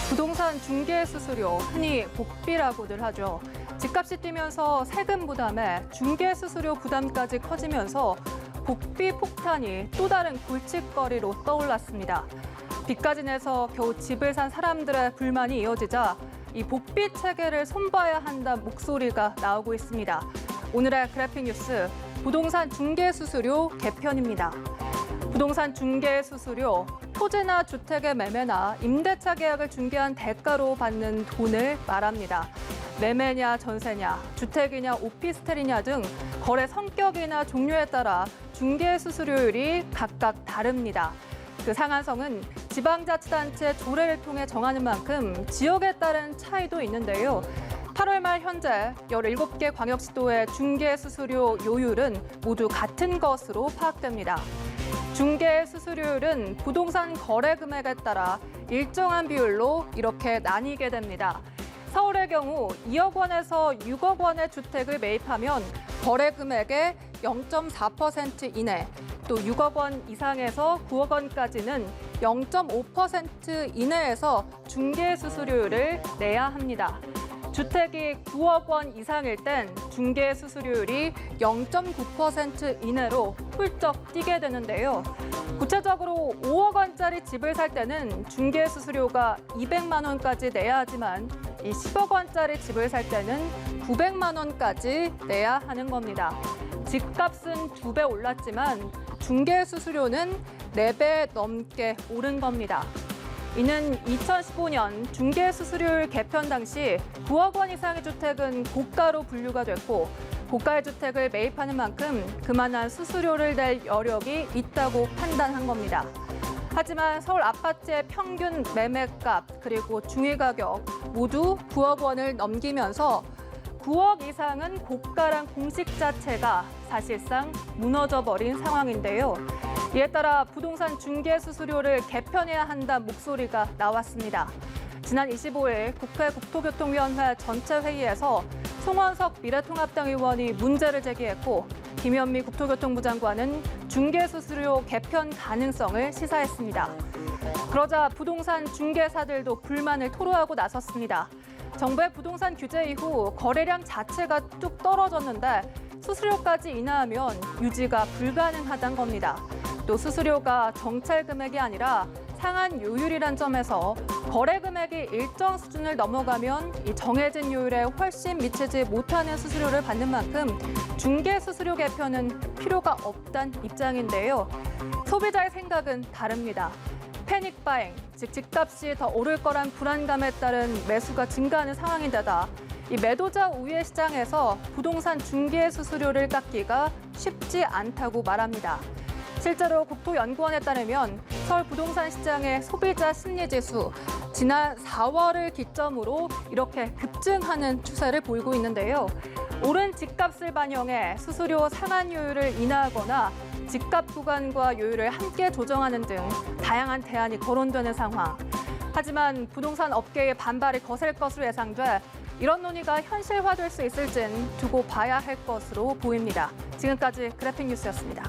부동산 중개 수수료, 흔히 복비라고들 하죠. 집값이 뛰면서 세금 부담에 중개 수수료 부담까지 커지면서 복비 폭탄이 또 다른 골칫거리로 떠올랐습니다. 빚까지 내서 겨우 집을 산 사람들의 불만이 이어지자 이 복비 체계를 손봐야 한다는 목소리가 나오고 있습니다. 오늘의 그래픽 뉴스, 부동산 중개 수수료 개편입니다. 부동산 중개 수수료, 토지나 주택의 매매나 임대차 계약을 중개한 대가로 받는 돈을 말합니다. 매매냐 전세냐, 주택이냐 오피스텔이냐 등 거래 성격이나 종류에 따라 중개 수수료율이 각각 다릅니다. 그 상한선은 지방자치단체 조례를 통해 정하는 만큼 지역에 따른 차이도 있는데요. 8월 말 현재 17개 광역시도의 중개 수수료 요율은 모두 같은 것으로 파악됩니다. 중개 수수료율은 부동산 거래 금액에 따라 일정한 비율로 이렇게 나뉘게 됩니다. 서울의 경우 2억 원에서 6억 원의 주택을 매입하면 거래 금액의 0.4% 이내, 또 6억 원 이상에서 9억 원까지는 0.5% 이내에서 중개 수수료율을 내야 합니다. 주택이 9억 원 이상일 땐 중개 수수료율이 0.9% 이내로 훌쩍 뛰게 되는데요. 구체적으로 5억 원짜리 집을 살 때는 중개 수수료가 200만 원까지 내야 하지만 이 10억 원짜리 집을 살 때는 900만 원까지 내야 하는 겁니다. 집값은 2배 올랐지만 중개 수수료는 4배 넘게 오른 겁니다. 이는 2015년 중개 수수료율 개편 당시 9억 원 이상의 주택은 고가로 분류가 됐고 고가의 주택을 매입하는 만큼 그만한 수수료를 낼 여력이 있다고 판단한 겁니다. 하지만 서울 아파트의 평균 매매값 그리고 중위가격 모두 9억 원을 넘기면서 9억 이상은 고가란 공식 자체가 사실상 무너져버린 상황인데요. 이에 따라 부동산 중개 수수료를 개편해야 한다는 목소리가 나왔습니다. 지난 25일 국회 국토교통위원회 전체 회의에서 송원석 미래통합당 의원이 문제를 제기했고 김현미 국토교통부 장관은 중개 수수료 개편 가능성을 시사했습니다. 그러자 부동산 중개사들도 불만을 토로하고 나섰습니다. 정부의 부동산 규제 이후 거래량 자체가 뚝 떨어졌는데 수수료까지 인하하면 유지가 불가능하다는 겁니다. 또 수수료가 정찰 금액이 아니라 상한 요율이란 점에서 거래 금액이 일정 수준을 넘어가면 이 정해진 요율에 훨씬 미치지 못하는 수수료를 받는 만큼 중개 수수료 개편은 필요가 없다는 입장인데요. 소비자의 생각은 다릅니다. 패닉 바잉, 즉 집값이 더 오를 거란 불안감에 따른 매수가 증가하는 상황인데다 이 매도자 우위의 시장에서 부동산 중개 수수료를 깎기가 쉽지 않다고 말합니다. 실제로 국토연구원에 따르면 서울 부동산 시장의 소비자 심리지수 지난 4월을 기점으로 이렇게 급증하는 추세를 보이고 있는데요. 오른 집값을 반영해 수수료 상한 요율을 인하하거나 집값 구간과 요율을 함께 조정하는 등 다양한 대안이 거론되는 상황. 하지만 부동산 업계의 반발이 거셀 것으로 예상돼 이런 논의가 현실화될 수 있을지는 두고 봐야 할 것으로 보입니다. 지금까지 그래픽 뉴스였습니다.